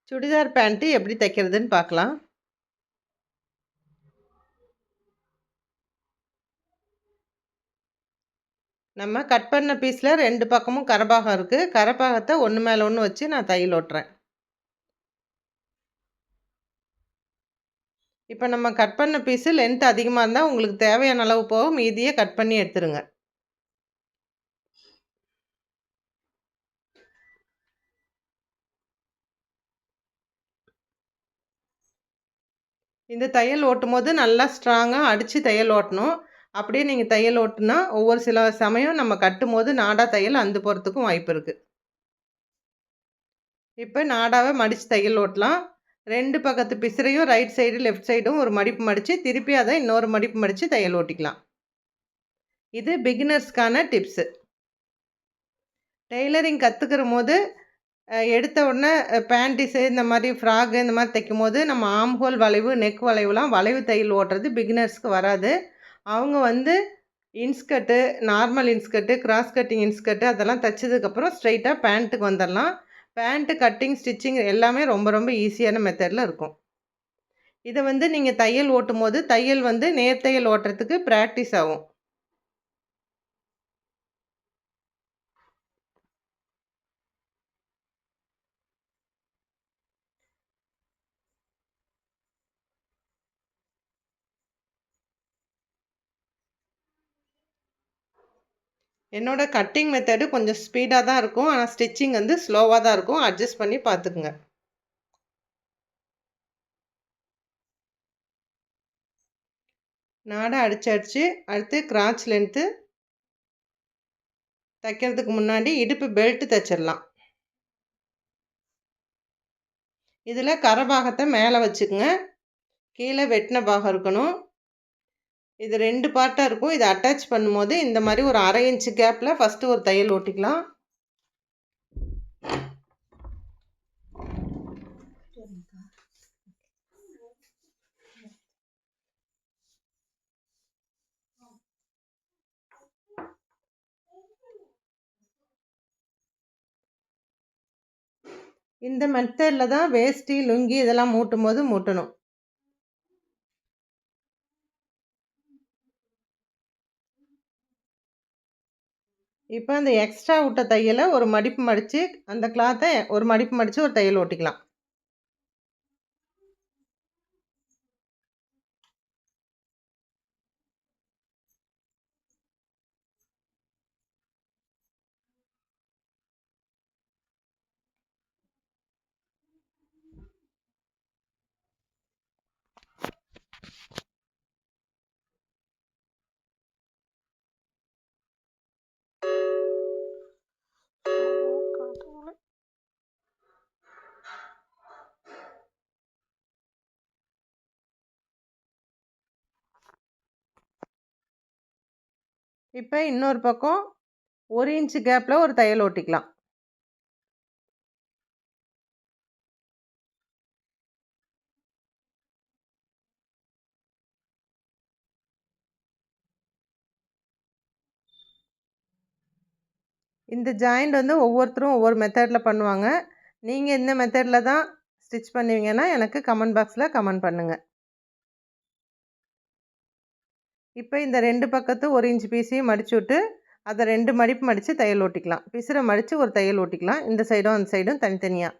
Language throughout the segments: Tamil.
சுடிதார் பேண்ட்டு எப்படி தைக்கிறதுன்னு பார்க்கலாம். நம்ம கட் பண்ண பீஸில் 2 பக்கமும் கரபாகம் இருக்குது. கரபாகத்தை ஒன்று மேலே ஒன்று வச்சு நான் தையல் ஓட்டுறேன். இப்போ நம்ம கட் பண்ண பீஸு லென்த் அதிகமாக இருந்தால் உங்களுக்கு தேவையான அளவு போக மீதியை கட் பண்ணி எடுத்துருங்க. இந்த தையல் ஓட்டும்போது நல்லா ஸ்ட்ராங்காக அடித்து தையல் ஓட்டணும். அப்படியே நீங்கள் தையல் ஓட்டுனா ஒவ்வொரு சில சமயம் நம்ம கட்டும்போது நாடா தையல் அந்து போகிறதுக்கும் வாய்ப்பு இருக்குது. இப்போ நாடாவை மடித்து தையல் ஓட்டலாம். 2 பக்கத்து பிசுறையும் ரைட் சைடு லெஃப்ட் சைடும் ஒரு மடிப்பு மடித்து திருப்பி அதை இன்னொரு மடிப்பு மடித்து தையல் ஓட்டிக்கலாம். இது பிகினர்ஸ்க்கான டிப்ஸு. டெய்லரிங் கற்றுக்கிற போது எடுத்த உடனே பேண்டிஸு இந்த மாதிரி ஃப்ராகு இந்த மாதிரி தைக்கும்போது நம்ம ஆம் ஹோல் வளைவு நெக் வளைவுலாம் வளைவு தையல் ஓட்டுறது பிகினர்ஸ்க்கு வராது. அவங்க இன்ஸ்கர்ட்டு நார்மல் இன்ஸ்கர்ட்டு கிராஸ் கட்டிங் இன்ஸ்கர்ட்டு அதெல்லாம் தைச்சதுக்கப்புறம் ஸ்ட்ரைட்டாக பேண்ட்டுக்கு வந்துடலாம். பேண்ட்டு கட்டிங் ஸ்டிச்சிங் எல்லாமே ரொம்ப ரொம்ப ஈஸியான மெத்தடில் இருக்கும். இதை நீங்கள் தையல் ஓட்டும் போது தையல் நேர் தையல் ஓட்டுறதுக்கு ப்ராக்டிஸ் ஆகும். என்னோட கட்டிங் மெத்தடு கொஞ்சம் ஸ்பீடாக தான் இருக்கும். ஆனால் ஸ்டிச்சிங் ஸ்லோவாக தான் இருக்கும். அட்ஜஸ்ட் பண்ணி பார்த்துக்குங்க. நாடை அடிச்சு அடுத்து கிராச் லென்த்து தைக்கிறதுக்கு முன்னாடி இடுப்பு பெல்ட் தைச்சிடலாம். இதில் கரபாகத்தை மேலே வச்சுக்குங்க. கீழே வெட்டின பாகம் இருக்கணும். இது 2 பார்ட்டாக இருக்கும். இதை அட்டாச் பண்ணும்போது இந்த மாதிரி ஒரு 1/2 இன்ச்சு கேப்பில் ஃபஸ்ட்டு ஒரு தையல் ஓட்டிக்கலாம். இந்த மெத்தடில் தான் வேஷ்டி லுங்கி இதெல்லாம் மூட்டும் போது மூட்டணும். இப்போ அந்த எக்ஸ்ட்ரா விட்ட தையலை ஒரு மடிப்பு மடித்து அந்த கிளாத்தை ஒரு மடிப்பு மடித்து ஒரு தையல் ஓட்டிக்கலாம். இப்போ இன்னொரு பக்கம் 1 இன்ச்சு கேப்பில் ஒரு தையல் ஓட்டிக்கலாம். இந்த ஜாயிண்ட் ஒவ்வொருத்தரும் ஒவ்வொரு மெத்தடில் பண்ணுவாங்க. நீங்கள் இந்த மெத்தடில் தான் ஸ்டிச் பண்ணுவீங்கன்னா எனக்கு கமெண்ட் பாக்ஸில் கமெண்ட் பண்ணுங்கள். இப்போ இந்த 2 பக்கத்து 1 இன்ச் பீஸையும் மடிச்சு விட்டு அதை 2 மடிப்பு மடித்து தையல் ஓட்டிக்கலாம். பிசுரை மடித்து ஒரு தையல் ஓட்டிக்கலாம். இந்த சைடும் அந்த சைடும் தனித்தனியாக.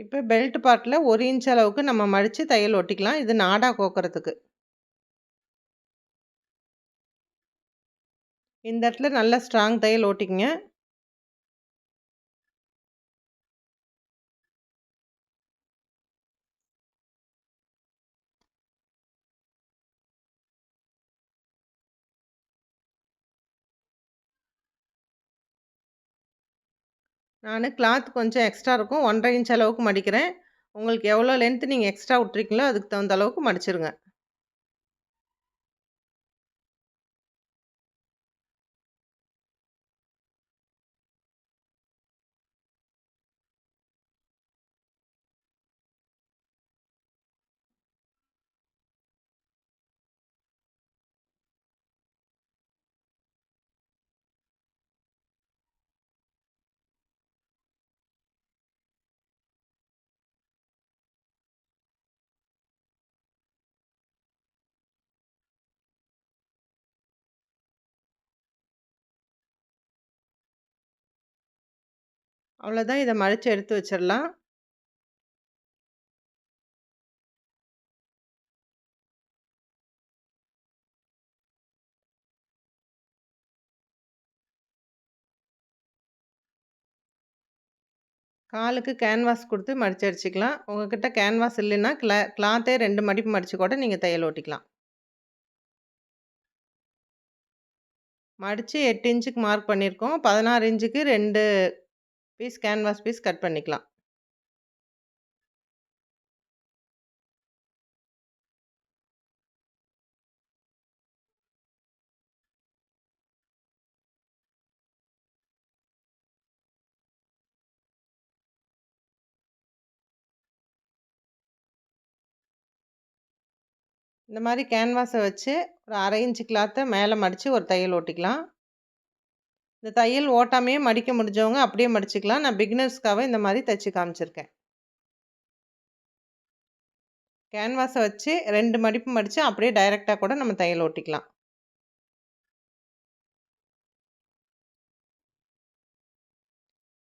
இப்போ பெல்ட் பார்ட்டில் 1 இன்ச் அளவுக்கு நம்ம மடித்து தையல் ஒட்டிக்கலாம். இது நாடா கோக்கிறதுக்கு. இந்த இடத்துல நல்லா ஸ்ட்ராங் தையல் ஓட்டிக்கங்க. நானு கிளாத் கொஞ்சம் எக்ஸ்ட்ரா இருக்கும். 1 1/2 இன்ச் அளவுக்கு மடிக்கிறேன். உங்களுக்கு எவ்வளோ லென்த் நீங்க எக்ஸ்ட்ரா விட்டுருக்கீங்களோ, அதுக்கு தகுந்த அளவுக்கு மடிச்சிருங்க. அவ்வளோதான் இத மடிச்சு எடுத்து வச்சிரலாம். காலுக்கு கேன்வாஸ் குடுத்து மடிச்சு அடிச்சுக்கலாம். உங்ககிட்ட கேன்வாஸ் இல்லைன்னா, கிளாத்தே 2 மடிப்பு மடிச்சு கூட நீங்க தையல் ஓட்டிக்கலாம். மடிச்சு 8 இன்ச்சுக்கு மார்க் பண்ணியிருக்கோம். 16 இன்ச்சுக்கு 2 பீஸ் கேன்வாஸ் பீஸ் கட் பண்ணிக்கலாம். இந்த மாரி கேன்வாஸ வச்சு ஒரு 1/2 இன்ச் கிளாத்த மேல மடிச்சு ஒரு தையல் ஓட்டிக்கலாம். இந்த தையல் ஓட்டாமயே மடிக்க முடிஞ்சவங்க அப்படியே மடிச்சுக்கலாம். நான் பிகினர்ஸ்க்காக இந்த மாரி தச்சு காமிச்சிருக்கேன். கேன்வாஸ வச்சு 2 மடிப்பு மடிச்சு அப்படியே டைரக்ட்டா கூட நம்ம தையல் ஓட்டிக்கலாம்.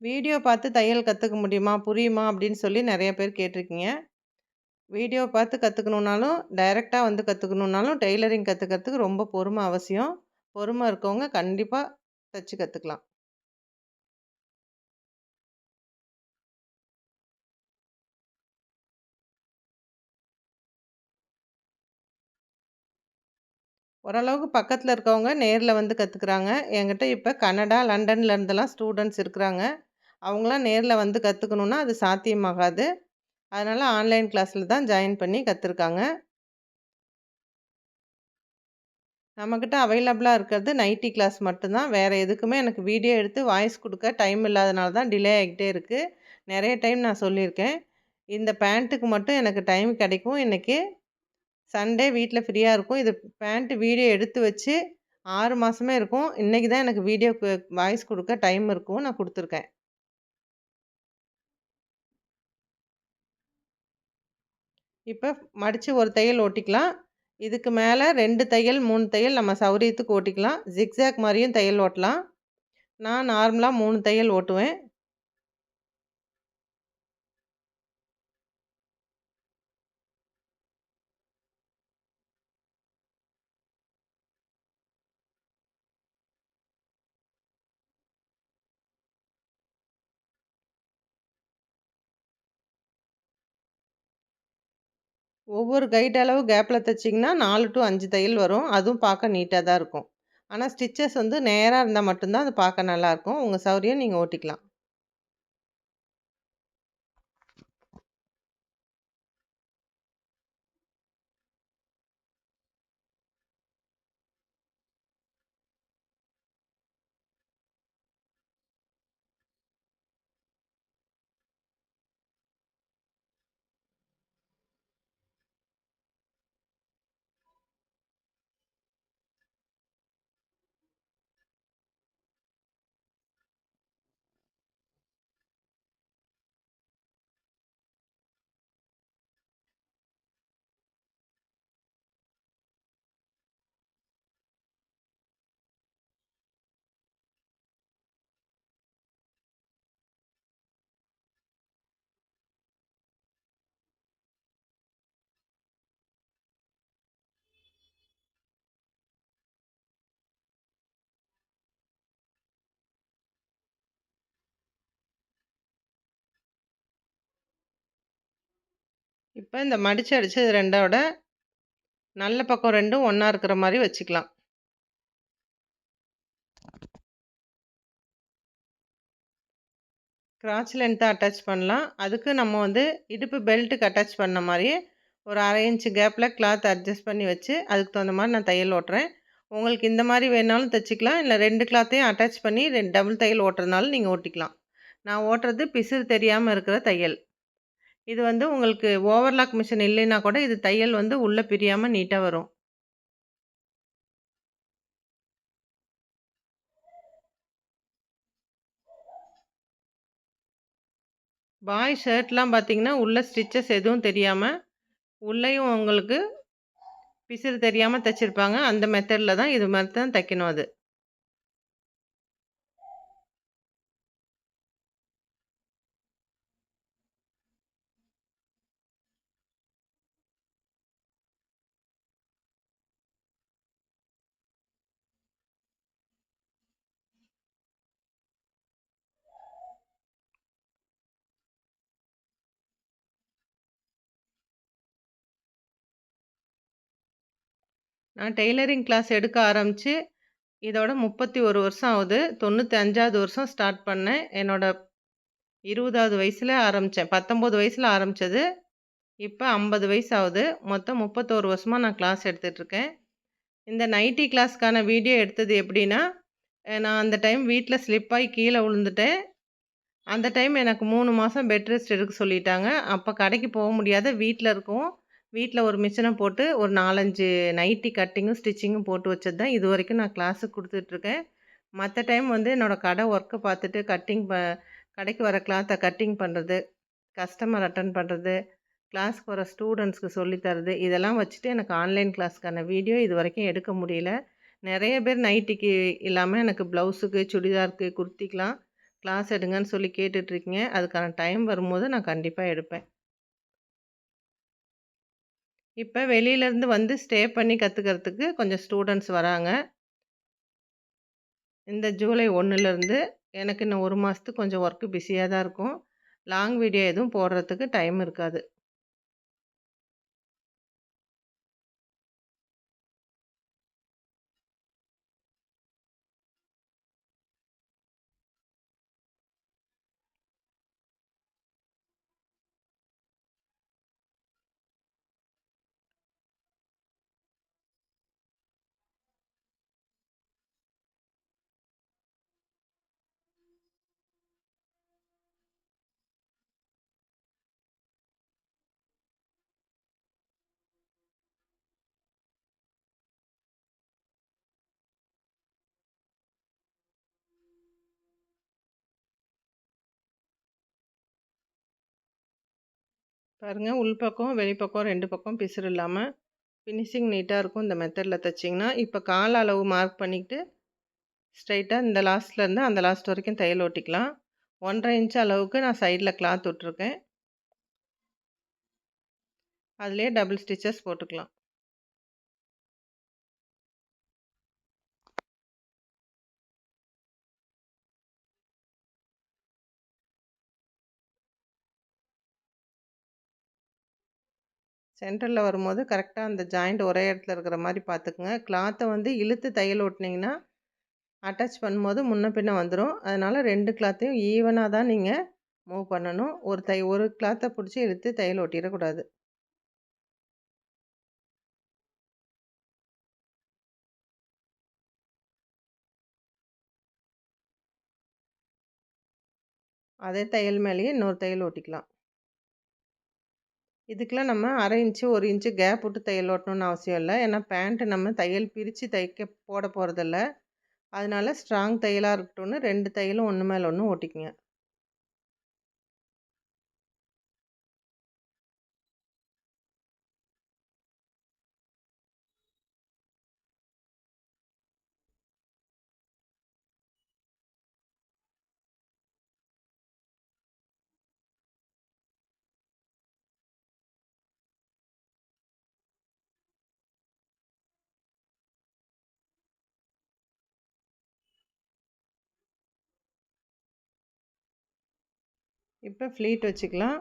வீடியோ பார்த்து தையல் கத்துக்க முடியுமா? புரியுமா? அப்படின்னு சொல்லி நெறைய பேர் கேட்டிருக்கீங்க. வீடியோ பார்த்து கத்துக்கணும்னாலும், டைரக்ட்டா வந்து கத்துக்கணும்னாலும், டெய்லரிங் கத்துக்கிறதுக்கு ரொம்ப பொறுமை அவசியம். பொறுமை இருக்கவங்க கண்டிப்பா தச்சு கத்துக்கலாம். ஓரளவுக்கு பக்கத்துல இருக்கவங்க நேர்ல வந்து கத்துக்கிறாங்க. என்கிட்ட இப்ப கனடா, லண்டன்ல இருந்தெல்லாம் ஸ்டூடண்ட்ஸ் இருக்கிறாங்க. அவங்கலாம் நேர்ல வந்து கத்துக்கணும்னா, அது சாத்தியமாகாது. அதனால ஆன்லைன் கிளாஸ்ல தான் ஜாயின் பண்ணி கத்துருக்காங்க. நம்மகிட்ட அவைலபிளா இருக்கிறது நைட்டி கிளாஸ் மட்டும்தான். வேற எதுக்குமே எனக்கு வீடியோ எடுத்து வாய்ஸ் குடுக்க டைம் இல்லாதனால தான் டிலே ஆகிக்கிட்டே இருக்கு. நெறைய டைம் நான் சொல்லியிருக்கேன். இந்த பேண்ட்டுக்கு மட்டும் எனக்கு டைம் கிடைக்கும். இன்னைக்கு சண்டே வீட்ல ஃப்ரீயா இருக்கும். இது பேண்ட் வீடியோ எடுத்து வச்சு 6 மாசமே இருக்கும். இன்னைக்கு தான் எனக்கு வீடியோக்கு வாய்ஸ் குடுக்க டைம் இருக்கும். நான் குடுத்துருக்கேன். இப்ப மடிச்சு ஒரு தையல் ஓட்டிக்கலாம். இதுக்கு மேல 2 தையல், 3 தையல் நம்ம சௌரியத்துக்கு ஓட்டிக்கலாம். ஜிக்ஸாக் மாரியும் தையல் ஓட்டலாம். நான் நார்மலா 3 தையல் ஓட்டுவேன். ஒவ்வொரு கைடு அளவு கேப்ல தச்சீங்கன்னா 4 டூ 5 தையல் வரும். அதுவும் பார்க்க நீட்டா தான் இருக்கும். ஆனா ஸ்டிச்சஸ் வந்து நேரா இருந்தா மட்டும் தான் அது பார்க்க நல்லாருக்கும். உங்க சௌரியம் நீங்க ஓட்டிக்கலாம். இப்ப இந்த மடிச்சு அடிச்சது 2ஓட நல்ல பக்கம் 2ம் ஒண்ணா இருக்கிற மாரி வச்சுக்கலாம். கிராச் லென்த்தை அட்டாச் பண்ணலாம். அதுக்கு நம்ம வந்து இடுப்பு பெல்ட்டுக்கு அட்டாச் பண்ண மாதிரியே ஒரு 1/2 இன்ச்சு கேப்பில் கிளாத் அட்ஜஸ்ட் பண்ணி வச்சு அதுக்கு தகுந்த மாதிரி நான் தையல் ஓட்டுறேன். உங்களுக்கு இந்த மாதிரி வேணாலும் தைச்சிக்கலாம். இல்லை 2 கிளாத்தையும் அட்டாச் பண்ணி டபுள் தையல் ஓட்டுறதுனாலும் நீங்கள் ஓட்டிக்கலாம். நான் ஓட்டுறது பிசிறு தெரியாமல் இருக்கிற தையல். இது வந்து உங்களுக்கு ஓவர்லாக் மிஷின் இல்லைன்னா கூட இது தையல் வந்து உள்ளே பிரியாமல் நீட்டாக வரும். பாய் ஷர்ட்லாம் பார்த்தீங்கன்னா, உள்ள ஸ்டிச்சஸ் எதுவும் தெரியாம, உள்ளேயும் உங்களுக்கு பிசிறு தெரியாம தச்சிருப்பாங்க. அந்த மெத்தட்ல தான் இது மாரி தான் தைக்கணும் அது. நான் டெய்லரிங் கிளாஸ் எடுக்க ஆரம்பிச்சு, இதோட 31 வருஷம் ஆகுது. 95வது வருஷம் ஸ்டார்ட் பண்ணேன். என்னோட 20வது வயசுல ஆரம்பிச்சேன். 19 வயசுல ஆரம்பிச்சது. இப்ப 50 வயசு ஆகுது. மொத்தம் 31 வருஷமா நான் கிளாஸ் எடுத்துட்டுருக்கேன். இந்த நைட்டி கிளாஸ்க்கான வீடியோ எடுத்தது எப்படின்னா, நான் அந்த டைம் வீட்ல ஸ்லிப் ஆயி கீழ விழுந்துட்டேன். அந்த டைம் எனக்கு 3 மாசம் பெட் ரெஸ்ட் எடுக்க சொல்லிட்டாங்க. அப்ப கடைக்கு போ முடியாத வீட்ல இருக்கவும், வீட்ல ஒரு மிஷின போட்டு ஒரு 4, 5 நைட்டி கட்டிங்கும், ஸ்டிச்சிங்கும் போட்டு வச்சது தான் இதுவரைக்கும் நான் கிளாஸுக்கு குடுத்துட்ருக்கேன். மத்த டைம் வந்து என்னோட கடை ஒர்க்க பார்த்துட்டு கடைக்கு வர கிளாத்த கட்டிங் பண்ணுறது, கஸ்டமர் அட்டெண்ட் பண்ணுறது, கிளாஸ்க்கு வர ஸ்டூடண்ட்ஸ்க்கு சொல்லி தர்றது, இதெல்லாம் வச்சுட்டு எனக்கு ஆன்லைன் கிளாஸ்க்கான வீடியோ இதுவரைக்கும் எடுக்க முடியல. நெறைய பேர் நைட்டிக்கு இல்லாம எனக்கு ப்ளவுஸுக்கு, சுடிதாருக்கு, குர்த்திக்கலாம் கிளாஸ் எடுங்கன்னு சொல்லி கேட்டுட்ருக்கீங்க. அதுக்கான டைம் வரும்போது நான் கண்டிப்பா எடுப்பேன். இப்ப வெளியிலேருந்து வந்து ஸ்டே பண்ணி கத்துக்கிறதுக்கு கொஞ்சம் ஸ்டூடண்ட்ஸ் வராங்க. இந்த ஜூலை 1லேருந்து எனக்கு இன்னும் 1 மாசத்துக்கு கொஞ்சம் ஒர்க் பிஸியா தான் இருக்கும். லாங் வீடியோ எதுவும் போடுறதுக்கு டைம் இருக்காது. பாருங்க உள்பக்கம், வெளிப்பக்கம் 2 பக்கம் பிசுறு இல்லாம ஃபினிஷிங் நீட்டா இருக்கும் இந்த மெத்தட்ல தச்சீங்கன்னா. இப்ப கால் அளவு மார்க் பண்ணிக்கிட்டு ஸ்ட்ரெயிட்டா இந்த லாஸ்ட்லேருந்து அந்த லாஸ்ட் வரைக்கும் தையல் ஓட்டிக்கலாம். 1 1/2 இன்ச் அளவுக்கு நான் சைடில் கிளாத் விட்டுருக்கேன். அதிலேயே டபுள் ஸ்டிச்சஸ் போட்டுக்கலாம். சென்டரில் வரும்போது கரெக்டாக அந்த ஜாயிண்ட் ஒரே இடத்துல இருக்கிற மாதிரி பார்த்துக்குங்க. கிளாத்தை வந்து இழுத்து தையல் ஓட்டினீங்கன்னா அட்டாச் பண்ணும்போது முன்ன பின்ன வந்துடும். அதனால் 2 கிளாத்தையும் ஈவனாக தான் நீங்கள் மூவ் பண்ணணும். ஒரு கிளாத்தை பிடிச்சி இழுத்து தையல் ஓட்டிடக்கூடாது. அதே தையல் மேலேயே இன்னொரு தையல் ஓட்டிக்கலாம். இதுக்கெலாம் நம்ம 1/2 இன்ச்சு 1 இன்ச்சு கேப் விட்டு தையல் ஓட்டணும்னு அவசியம் இல்லை. ஏன்னா பேண்ட்டு நம்ம தையல் பிரித்து போட போகிறதில்ல. அதனால ஸ்ட்ராங் தையலாக இருக்கட்டும்னு 2 தையலும் ஒன்று மேலே ஒன்று ஓட்டிக்குங்க. இப்போ ஃப்ளீட் வச்சுக்கலாம்.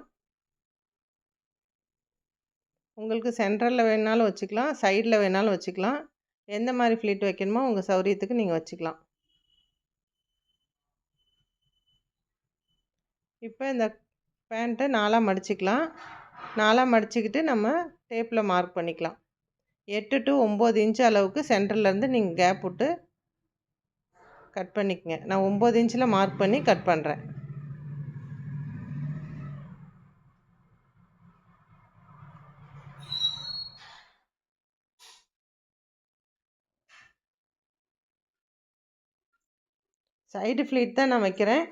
உங்களுக்கு சென்டரில் வேணாலும் வச்சுக்கலாம், சைடில் வேணாலும் வச்சுக்கலாம். எந்த மாதிரி ஃப்ளீட் வைக்கணுமோ உங்கள் சௌரியத்துக்கு நீங்கள் வச்சுக்கலாம். இப்போ இந்த பேண்ட்டை 4ஆக மடிச்சுக்கலாம். 4ஆக மடிச்சுக்கிட்டு நம்ம டேப்பில் மார்க் பண்ணிக்கலாம். 8 to 9 இன்ச் அளவுக்கு சென்டர்லேருந்து நீங்கள் கேப் விட்டு கட் பண்ணிக்கங்க. நான் 9 இன்ச்சில் மார்க் பண்ணி கட் பண்ணுறேன். சைடு ஃப்ளீட் தான் நான் வைக்கிறேன்.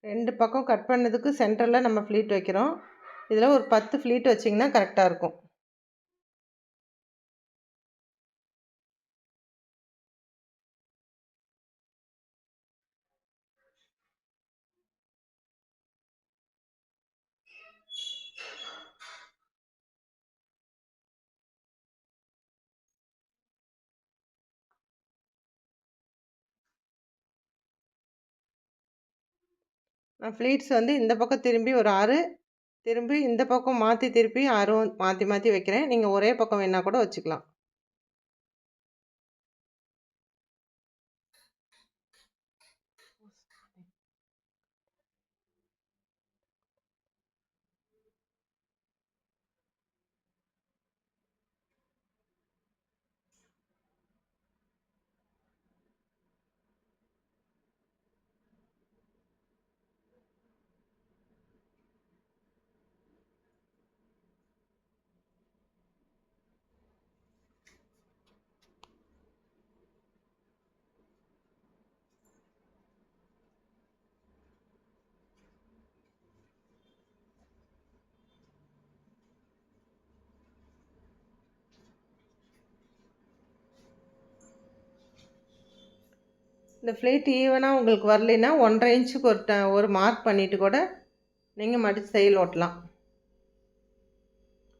ரெண்டு பக்கம் கட் பண்ணதுக்கு சென்டரில் நம்ம ஃப்ளீட் வைக்கிறோம். இதில் ஒரு 10 ஃப்ளீட் வச்சிங்கன்னா கரெக்டாக இருக்கும். நான் ஃப்ளீட்ஸ் வந்து இந்த பக்கம் திரும்பி ஒரு 6, திரும்பி இந்த பக்கம் மாற்றி திருப்பி 6 மாற்றி மாற்றி வைக்கிறேன். நீங்கள் ஒரே பக்கம் வேணால் கூட வச்சுக்கலாம். இந்த ஃப்ளீட் ஈவனாக உங்களுக்கு வரலைன்னா 1.5 இன்ச்சுக்கு ஒரு மார்க் பண்ணிவிட்டு கூட நீங்கள் மடித்து தையல் ஓட்டலாம்.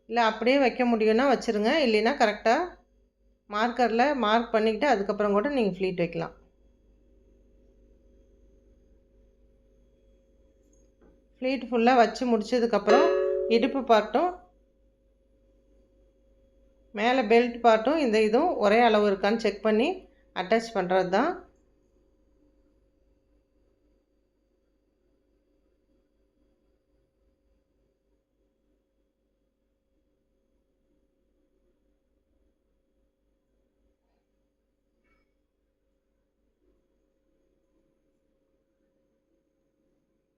இல்லை அப்படியே வைக்க முடியும்னா வச்சுருங்க. இல்லைன்னா கரெக்டாக மார்க்கரில் மார்க் பண்ணிக்கிட்டு அதுக்கப்புறம் கூட நீங்கள் ஃப்ளீட் வைக்கலாம். ஃப்ளீட் ஃபுல்லாக வச்சு முடித்ததுக்கப்புறம் இடுப்பு பார்ட்டும் மேலே பெல்ட் பார்ட்டும் இந்த இதுவும் ஒரே அளவு இருக்கான்னு செக் பண்ணி அட்டாச் பண்ணுறது தான்.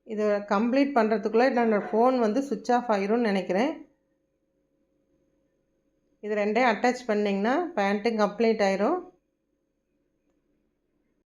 இதை கம்ப்ளீட் பண்ணுறதுக்குள்ளே என்னோடய ஃபோன் வந்து சுவிட்ச் ஆஃப் ஆகிரும்னு நினைக்கிறேன். இது ரெண்டையும் அட்டாச் பண்ணிங்கன்னா பேண்ட்டு கம்ப்ளீட் ஆயிரும்.